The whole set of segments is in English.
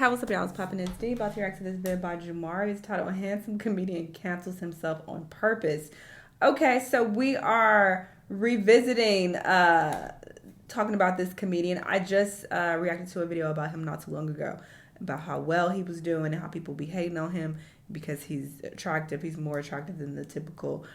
Hi, what's up, y'all? It's Poppin' It's D. About to react to this video by Jamari. It's titled "Handsome Comedian Cancels Himself on Purpose." Okay, so we are revisiting, talking about this comedian. I just reacted to a video about him not too long ago, about how well he was doing and how people be hating on him because he's attractive. He's more attractive than the typical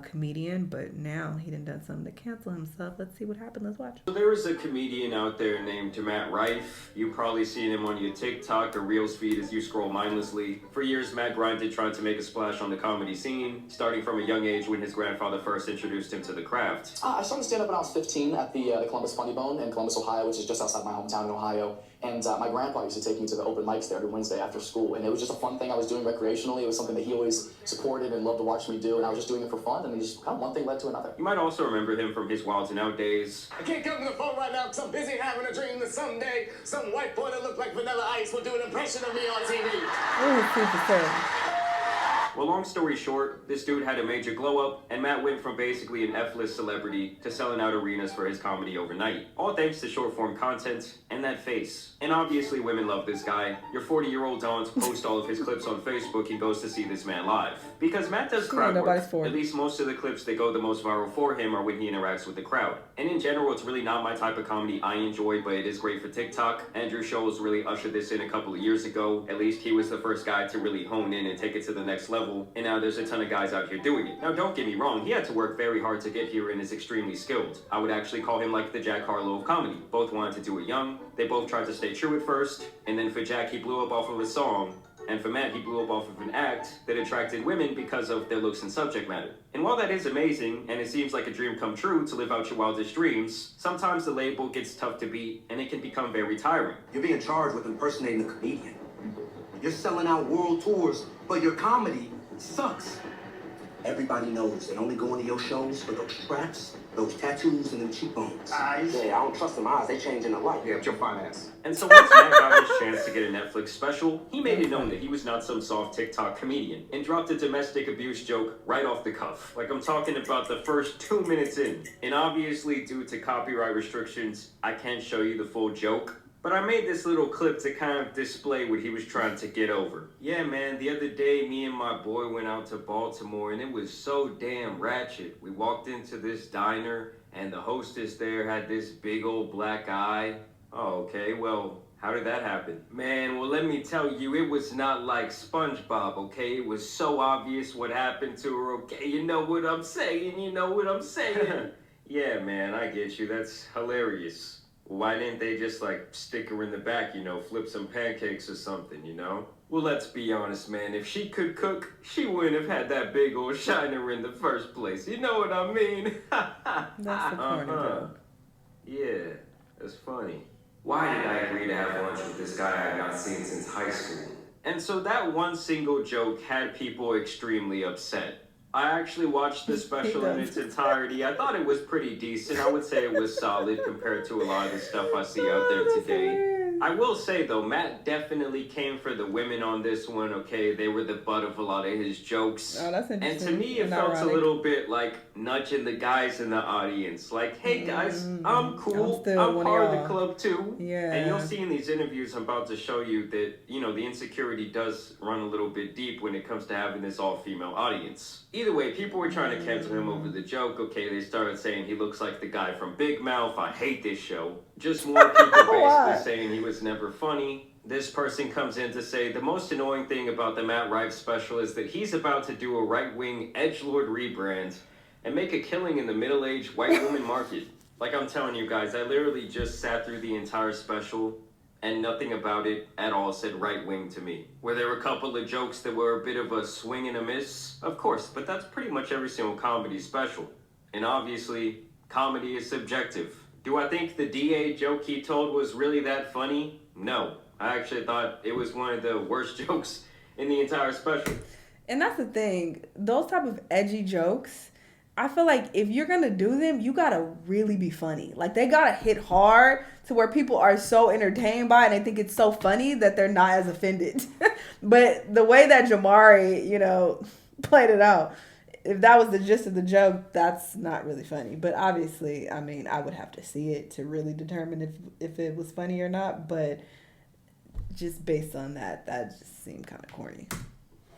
comedian, but now he done something to cancel himself. Let's see what happened. Let's watch. So there is a comedian out there named Matt Rife. You've probably seen him on your TikTok or Reels feed as you scroll mindlessly. For years, Matt grinded trying to make a splash on the comedy scene, starting from a young age when his grandfather first introduced him to the craft. I started stand-up when I was 15 at the Columbus Funny Bone in Columbus, Ohio, which is just outside my hometown in Ohio. And my grandpa used to take me to the open mics there every Wednesday after school. And it was just a fun thing I was doing recreationally. It was something that he always supported and loved to watch me do. And I was just doing it for fun. And then just kind of one thing led to another. You might also remember him from his Wilds and Out days. I can't come to the phone right now because I'm busy having a dream that someday some white boy that looked like Vanilla Ice will do an impression of me on TV. Ooh, super. Well, long story short, this dude had a major glow up, and Matt went from basically an F-list celebrity to selling out arenas for his comedy overnight. All thanks to short-form content and that face. And obviously women love this guy. Your 40-year-old don't post all of his clips on Facebook and goes to see this man live. Because Matt does crowd work. At least most of the clips that go the most viral for him are when he interacts with the crowd. And in general, it's really not my type of comedy I enjoy, but it is great for TikTok. Andrew Scholes really ushered this in a couple of years ago. At least he was the first guy to really hone in and take it to the next level. And now there's a ton of guys out here doing it. Now don't get me wrong, he had to work very hard to get here and is extremely skilled. I would actually call him like the Jack Harlow of comedy. Both wanted to do it young, they both tried to stay true at first, and then for Jack he blew up off of a song, and for Matt he blew up off of an act that attracted women because of their looks and subject matter. And while that is amazing, and it seems like a dream come true to live out your wildest dreams, sometimes the label gets tough to beat and it can become very tiring. You're being charged with impersonating a comedian. You're selling out world tours, but your comedy sucks. Everybody knows they only go into your shows for those straps, those tattoos, and them cheekbones. Eyes? Yeah, I don't trust them eyes. They change in the light. Yeah, it's your finance. And so once Matt got his chance to get a Netflix special, he made it known that he was not some soft TikTok comedian and dropped a domestic abuse joke right off the cuff. Like I'm talking about the first 2 minutes in. And obviously due to copyright restrictions, I can't show you the full joke. But I made this little clip to kind of display what he was trying to get over. Yeah, man, the other day, me and my boy went out to Baltimore, and it was so damn ratchet. We walked into this diner, and the hostess there had this big old black eye. Oh, okay, well, how did that happen? Man, well, let me tell you, it was not like SpongeBob, okay? It was so obvious what happened to her, okay? You know what I'm saying, you know what I'm saying? Yeah, man, I get you. That's hilarious. Why didn't they just, like, stick her in the back, you know, flip some pancakes or something, you know? Well, let's be honest, man. If she could cook, she wouldn't have had that big old shiner in the first place. You know what I mean? That's the corny joke. Yeah, that's funny. Why did I agree to have lunch with this guy I had not seen since high school? And so that one single joke had people extremely upset. I actually watched the special in its entirety. I thought it was pretty decent. I would say it was solid compared to a lot of the stuff I see out there today. I will say, though, Matt definitely came for the women on this one, okay? They were the butt of a lot of his jokes. Oh, that's interesting. And to me, it felt a little bit like nudging the guys in the audience. Like, hey, guys, I'm cool. I'm part of the club, too. Yeah. And you'll see in these interviews I'm about to show you that, you know, the insecurity does run a little bit deep when it comes to having this all-female audience. Either way, people were trying to cancel him over the joke. Okay, they started saying he looks like the guy from Big Mouth. I hate this show. Just more people basically saying he was never funny. This person comes in to say the most annoying thing about the Matt Rife special is that he's about to do a right-wing edgelord rebrand and make a killing in the middle-aged white woman market. Like I'm telling you guys, I literally just sat through the entire special and nothing about it at all said right-wing to me. Were there a couple of jokes that were a bit of a swing and a miss? Of course, but that's pretty much every single comedy special. And obviously, comedy is subjective. Do I think the DA joke he told was really that funny? No. I actually thought it was one of the worst jokes in the entire special. And that's the thing. Those type of edgy jokes, I feel like if you're going to do them, you got to really be funny. Like, they got to hit hard to where people are so entertained by it and they think it's so funny that they're not as offended. But the way that Jamari, you know, played it out, if that was the gist of the joke, that's not really funny. But obviously, I mean, I would have to see it to really determine if it was funny or not. But just based on that just seemed kind of corny.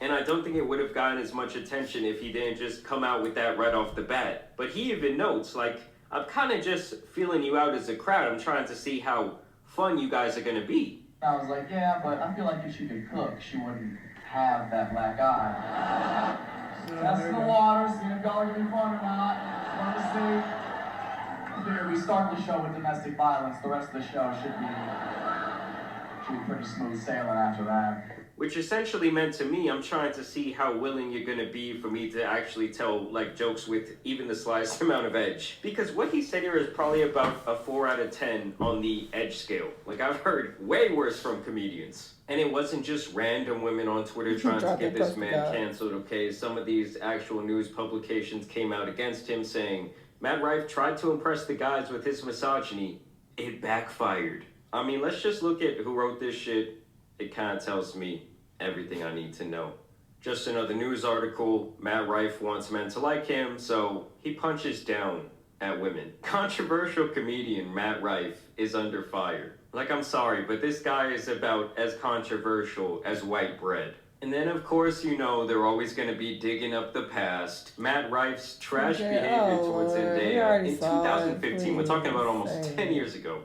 And I don't think it would have gotten as much attention if he didn't just come out with that right off the bat. But he even notes, like, I'm kind of just feeling you out as a crowd. I'm trying to see how fun you guys are going to be. I was like, yeah, but I feel like if she could cook, she wouldn't have that black eye. Test the waters, see if y'all are gonna be fun or not. Want to see? I figure we start the show with domestic violence. The rest of the show should be pretty smooth sailing after that. Which essentially meant to me, I'm trying to see how willing you're going to be for me to actually tell, like, jokes with even the slightest amount of edge. Because what he said here is probably about a 4 out of 10 on the edge scale. Like, I've heard way worse from comedians. And it wasn't just random women on Twitter trying to get this man canceled, okay? Some of these actual news publications came out against him saying, Matt Rife tried to impress the guys with his misogyny. It backfired. I mean, let's just look at who wrote this shit. It kind of tells me everything I need to know. Just another news article. Matt Rife wants men to like him, so he punches down at women. Controversial comedian Matt Rife is under fire. Like, I'm sorry, but this guy is about as controversial as white bread. And then, of course, you know, they're always going to be digging up the past. Matt Rife's trash behavior towards Zendaya in 2015, we're talking about almost 10 years ago,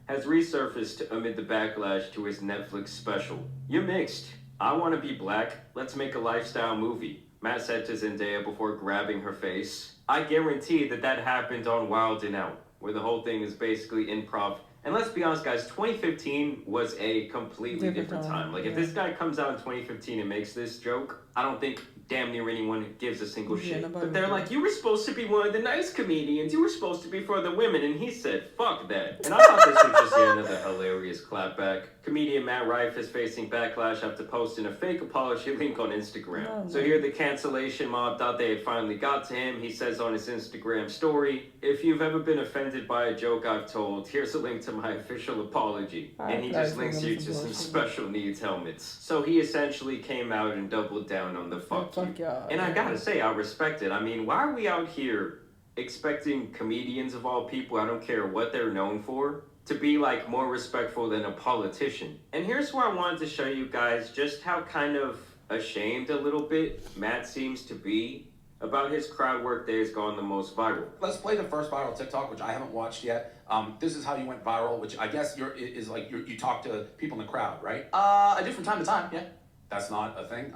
has resurfaced amid the backlash to his Netflix special. You're mixed. I want to be black. Let's make a lifestyle movie, Matt said to Zendaya before grabbing her face. I guarantee that happened on Wild 'N Out, where the whole thing is basically improv. And let's be honest, guys, 2015 was a completely different time. Like, if this guy comes out in 2015 and makes this joke, I don't think damn near anyone gives a single shit. But they're like, you were supposed to be one of the nice comedians. You were supposed to be for the women. And he said, fuck that. And I thought this was just another hilarious clapback. Comedian Matt Rife is facing backlash after posting a fake apology link on Instagram. So here the cancellation mob thought they had finally got to him. He says on his Instagram story, if you've ever been offended by a joke I've told, here's a link to my official apology. And he just links you to some special needs helmets. So he essentially came out and doubled down on the fuck you. And I gotta say, I respect it. I mean, why are we out here expecting comedians of all people, I don't care what they're known for, to be like more respectful than a politician? And here's where I wanted to show you guys just how kind of ashamed a little bit Matt seems to be about his crowd work that has gone the most viral. Let's play the first viral TikTok, which I haven't watched yet. This is how you went viral, which I guess you talk to people in the crowd, right? I do from time to time, yeah. That's not a thing?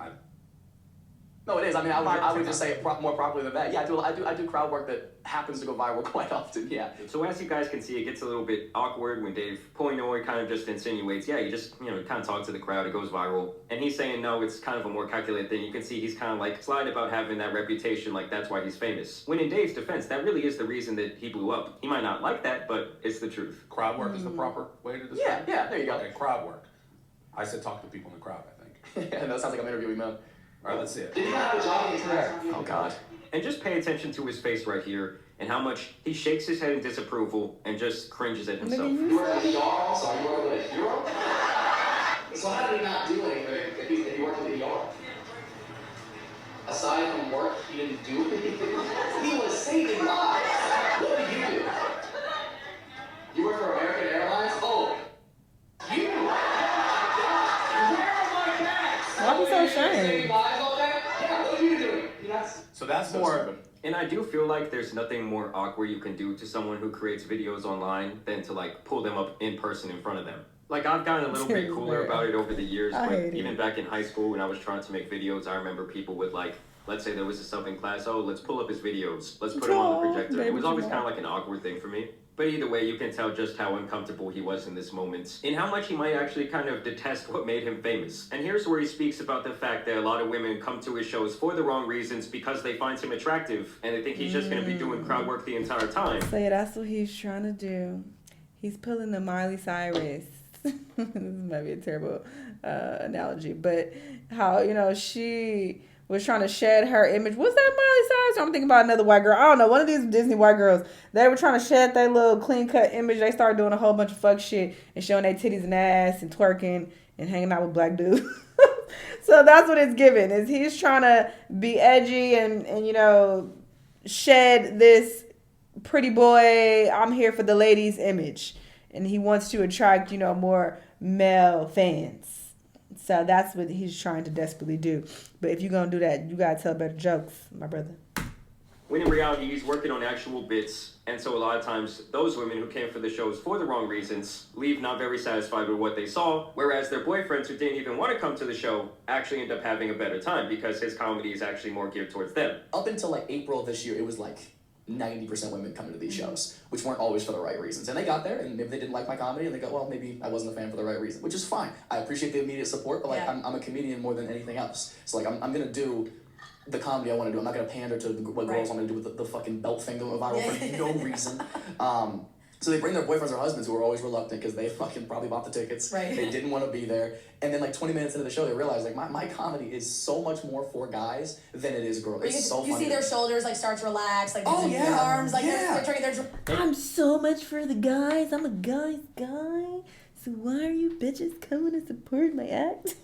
No, it is. I mean, I would just say it more properly than that. Yeah, I do crowd work that happens to go viral quite often, yeah. So as you guys can see, it gets a little bit awkward when Dave Portnoy kind of just insinuates, yeah, you just, kind of talk to the crowd, it goes viral. And he's saying, no, it's kind of a more calculated thing. You can see he's kind of like slight about having that reputation, like that's why he's famous. When in Dave's defense, that really is the reason that he blew up. He might not like that, but it's the truth. Crowd work is the proper way to describe it? Yeah, there you go. Okay, crowd work. I said talk to people in the crowd, I think. Yeah, that sounds like I'm interviewing them. All right, let's see it. Did you have a job in time? Oh, God. And just pay attention to his face right here and how much he shakes his head in disapproval and just cringes at himself. You were at the ER also? You were at the ER? So how did he not do anything if he worked at the ER? Aside from work, he didn't do anything? He was saving lives. What did you do? You work for American Airlines? Oh, you? Where are my cats? Why are you so ashamed? Yeah, what are you doing? So that's more... And I do feel like there's nothing more awkward you can do to someone who creates videos online than to like pull them up in person in front of them. Like, I've gotten a little bit cooler about it over the years, but even back in high school when I was trying to make videos, I remember people would like, let's say there was a sub in class, oh, let's pull up his videos, let's put him on the projector. It was always kind of like an awkward thing for me. But either way, you can tell just how uncomfortable he was in this moment and how much he might actually kind of detest what made him famous. And here's where he speaks about the fact that a lot of women come to his shows for the wrong reasons because they find him attractive and they think he's just going to be doing crowd work the entire time. So yeah, that's what he's trying to do. He's pulling the Miley Cyrus. This might be a terrible analogy, but how, she was trying to shed her image. Was that Miley Cyrus? I'm thinking about another white girl. I don't know. One of these Disney white girls. They were trying to shed their little clean cut image. They started doing a whole bunch of fuck shit and showing their titties and ass and twerking and hanging out with black dudes. So that's what it's giving. Is he's trying to be edgy and shed this pretty boy, I'm here for the ladies image. And he wants to attract, more male fans. So that's what he's trying to desperately do. But if you're going to do that, you got to tell better jokes, my brother. When in reality, he's working on actual bits, and so a lot of times, those women who came for the shows for the wrong reasons leave not very satisfied with what they saw, whereas their boyfriends who didn't even want to come to the show actually end up having a better time because his comedy is actually more geared towards them. Up until like April of this year, it was like 90% women coming to these shows, which weren't always for the right reasons. And they got there, and maybe they didn't like my comedy, and they go, well, maybe I wasn't a fan for the right reason, which is fine. I appreciate the immediate support, but like I'm a comedian more than anything else. So like I'm gonna do the comedy I want to do. I'm not gonna pander to what girls want me to do with the fucking belt thing going viral for no reason. So they bring their boyfriends or husbands who are always reluctant because they fucking probably bought the tickets. Right. They didn't want to be there. And then like 20 minutes into the show, they realize like my comedy is so much more for guys than it is girls. It's so funny. You see their shoulders like start to relax, like Oh, their yeah. arms, like Yeah. they're turning their. I'm so much for the guys. I'm a guy's guy. So why are you bitches coming to support my act?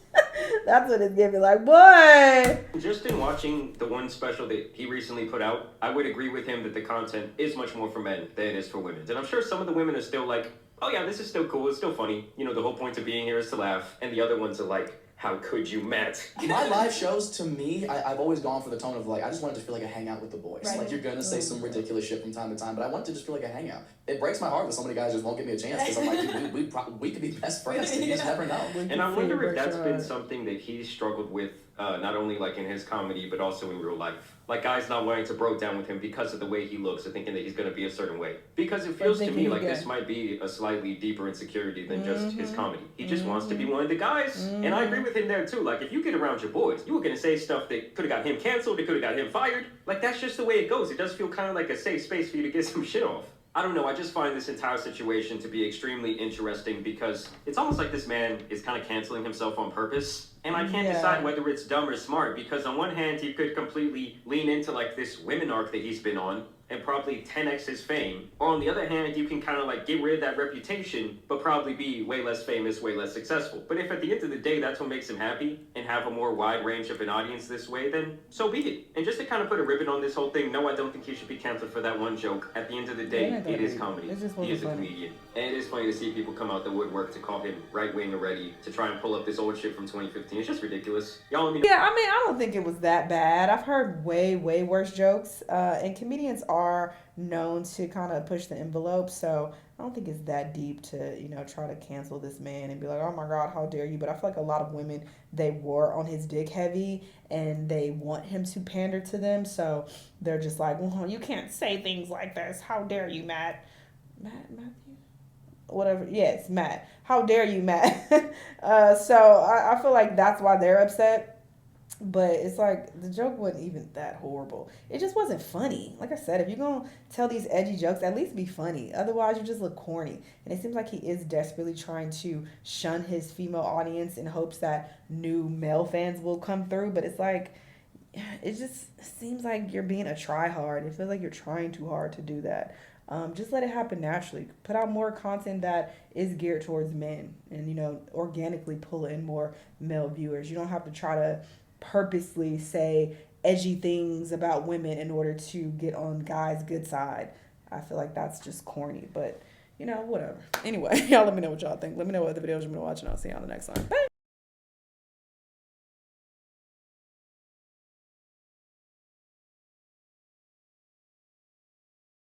That's what it's giving. Like, boy. Just in watching the one special that he recently put out, I would agree with him that the content is much more for men than it is for women. And I'm sure some of the women are still like, oh yeah, this is still cool, it's still funny. You know, the whole point of being here is to laugh. And the other ones are like, how could you, Matt? My live shows, to me, I've always gone for the tone of like, I just wanted to feel like a hangout with the boys. Right. Like, you're gonna say some ridiculous shit from time to time, but I want to just feel like a hangout. It breaks my heart that so many guys just won't give me a chance because I'm like, dude, we could be best friends. You just never know. And I wonder if that's been something that he's struggled with, not only like in his comedy, but also in real life. Like guys not wanting to bro down with him because of the way he looks or thinking that he's going to be a certain way. Because it feels to me like this might be a slightly deeper insecurity than just his comedy. He just wants to be one of the guys. And I agree with him there too. Like if you get around your boys, you were going to say stuff that could have got him canceled, it could have got him fired. Like that's just the way it goes. It does feel kind of like a safe space for you to get some shit off. I don't know, I just find this entire situation to be extremely interesting because it's almost like this man is kind of canceling himself on purpose. And I can't decide whether it's dumb or smart because on one hand, he could completely lean into like this women arc that he's been on and probably 10x his fame. Or on the other hand, you can kind of like get rid of that reputation, but probably be way less famous, way less successful. But if at the end of the day, that's what makes him happy and have a more wide range of an audience this way, then so be it. And just to kind of put a ribbon on this whole thing, no, I don't think he should be canceled for that one joke. At the end of the day, it is comedy. He is a comedian. And it is funny to see people come out the woodwork to call him right-wing already, to try and pull up this old shit from 2015. It's just ridiculous. Y'all let me know. Yeah, I mean, I don't think it was that bad. I've heard way, way worse jokes. And comedians are known to kind of push the envelope. So I don't think it's that deep to, you know, try to cancel this man and be like, oh my God, how dare you? But I feel like a lot of women, they were on his dick heavy and they want him to pander to them. So they're just like, well, you can't say things like this. How dare you, Matt? Matthew? Whatever. Yes, Matt. How dare you, Matt? So I feel like that's why they're upset. But it's like the joke wasn't even that horrible. It just wasn't funny. Like I said, if you're going to tell these edgy jokes, at least be funny. Otherwise, you just look corny. And it seems like he is desperately trying to shun his female audience in hopes that new male fans will come through. But it's like, it just seems like you're being a try-hard. It feels like you're trying too hard to do that. Just let it happen naturally. Put out more content that is geared towards men and, you know, organically pull in more male viewers. You don't have to try to purposely say edgy things about women in order to get on guys' good side. I feel like that's just corny, but, you know, whatever. Anyway, y'all let me know what y'all think. Let me know what other videos you've been watching. I'll see you on the next one. Bye.